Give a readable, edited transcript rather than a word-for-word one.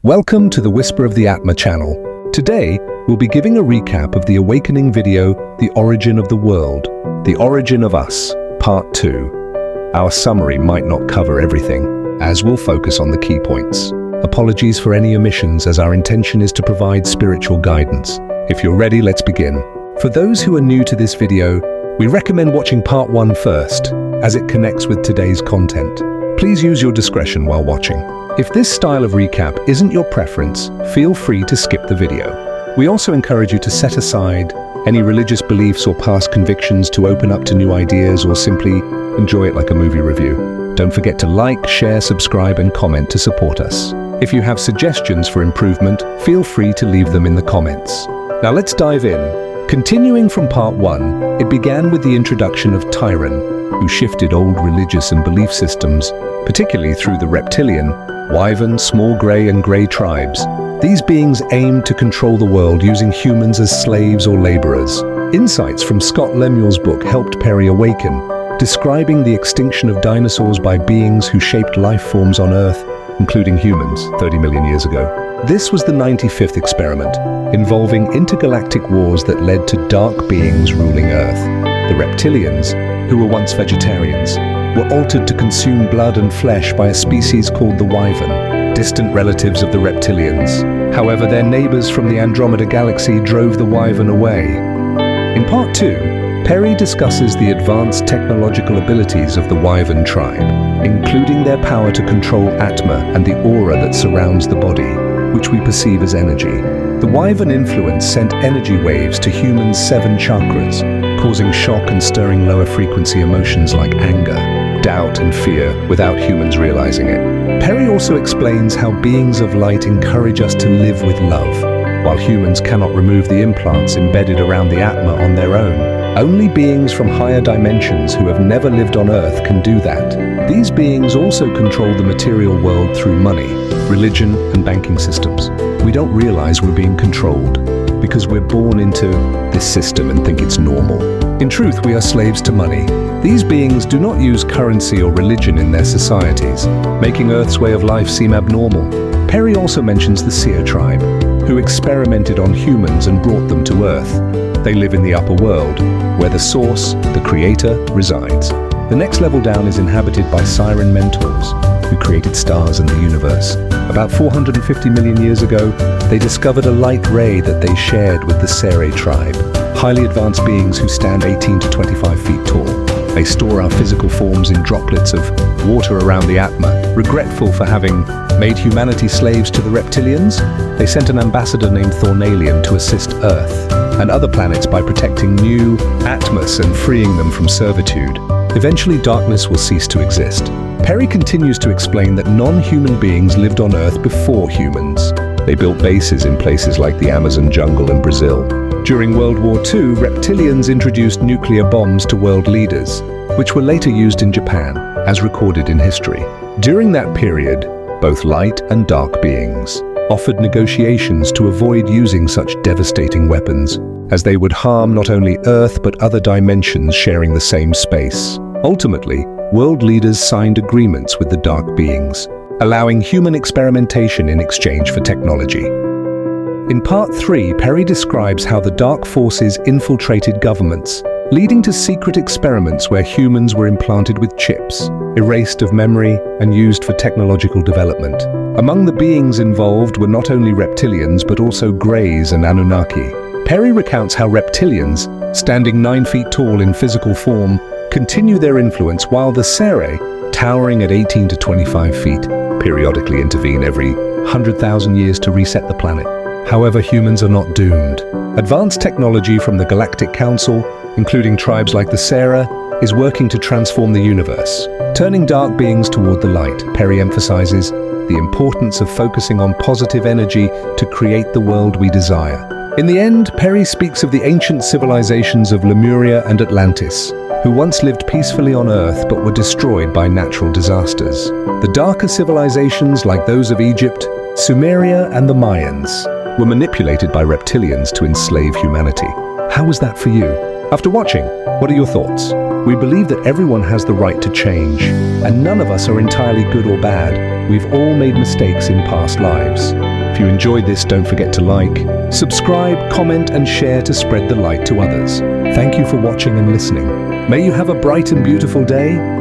Welcome to the Whisper of the Atma channel. Today, we'll be giving a recap of the awakening video, The Origin of the World, The Origin of Us, Part 2. Our summary might not cover everything, as we'll focus on the key points. Apologies for any omissions, as our intention is to provide spiritual guidance. If you're ready, let's begin. For those who are new to this video, we recommend watching Part 1 first, as it connects with today's content. Please use your discretion while watching. If this style of recap isn't your preference, feel free to skip the video. We also encourage you to set aside any religious beliefs or past convictions to open up to new ideas or simply enjoy it like a movie review. Don't forget to like, share, subscribe, and comment to support us. If you have suggestions for improvement, feel free to leave them in the comments. Now let's dive in. Continuing from Part 1, it began with the introduction of Tyran, who shifted old religious and belief systems, particularly through the reptilian, wyvern, small grey and grey tribes. These beings aimed to control the world using humans as slaves or labourers. Insights from Scott Lemuel's book helped Pari awaken, describing the extinction of dinosaurs by beings who shaped life forms on Earth, including humans, 30 million years ago. This was the 95th experiment, involving intergalactic wars that led to dark beings ruling Earth. The reptilians, who were once vegetarians, were altered to consume blood and flesh by a species called the wyvern, distant relatives of the reptilians. However, their neighbors from the Andromeda galaxy drove the wyvern away. In Part 2, Pari discusses the advanced technological abilities of the wyvern tribe, including their power to control Atma and the aura that surrounds the body, which we perceive as energy. The wyvern influence sent energy waves to humans' 7 chakras, causing shock and stirring lower frequency emotions like anger, doubt, and fear without humans realizing it. Pari also explains how beings of light encourage us to live with love, while humans cannot remove the implants embedded around the Atma on their own. Only beings from higher dimensions who have never lived on Earth can do that. These beings also control the material world through money, religion, and banking systems. We don't realize we're being controlled, because we're born into this system and think it's normal. In truth, we are slaves to money. These beings do not use currency or religion in their societies, making Earth's way of life seem abnormal. Pari also mentions the Seer tribe, who experimented on humans and brought them to Earth. They live in the upper world, where the source, the creator, resides. The next level down is inhabited by siren mentors, who created stars and the universe. About 450 million years ago, they discovered a light ray that they shared with the Seer tribe, highly advanced beings who stand 18 to 25 feet tall. They store our physical forms in droplets of water around the Atma. Regretful for having made humanity slaves to the reptilians, they sent an ambassador named Thornalian to assist Earth and other planets by protecting new Atmas and freeing them from servitude. Eventually, darkness will cease to exist. Pari continues to explain that non-human beings lived on Earth before humans. They built bases in places like the Amazon jungle in Brazil. During World War II, reptilians introduced nuclear bombs to world leaders, which were later used in Japan, as recorded in history. During that period, both light and dark beings offered negotiations to avoid using such devastating weapons, as they would harm not only Earth but other dimensions sharing the same space. Ultimately, world leaders signed agreements with the dark beings, allowing human experimentation in exchange for technology. In Part 3, Pari describes how the dark forces infiltrated governments, leading to secret experiments where humans were implanted with chips, erased of memory, and used for technological development. Among the beings involved were not only reptilians but also Greys and Anunnaki. Pari recounts how reptilians, standing 9 feet tall in physical form, continue their influence, while the Seer, towering at 18 to 25 feet, periodically intervene every 100,000 years to reset the planet. However, humans are not doomed. Advanced technology from the Galactic Council, including tribes like the Seer, is working to transform the universe, turning dark beings toward the light. Pari emphasizes the importance of focusing on positive energy to create the world we desire. In the end, Pari speaks of the ancient civilizations of Lemuria and Atlantis, who once lived peacefully on Earth but were destroyed by natural disasters. The darker civilizations, like those of Egypt, Sumeria, and the Mayans, were manipulated by reptilians to enslave humanity. How was that for you? After watching, what are your thoughts? We believe that everyone has the right to change, and none of us are entirely good or bad. We've all made mistakes in past lives. If you enjoyed this, don't forget to like, subscribe, comment, and share to spread the light to others. Thank you for watching and listening. May you have a bright and beautiful day.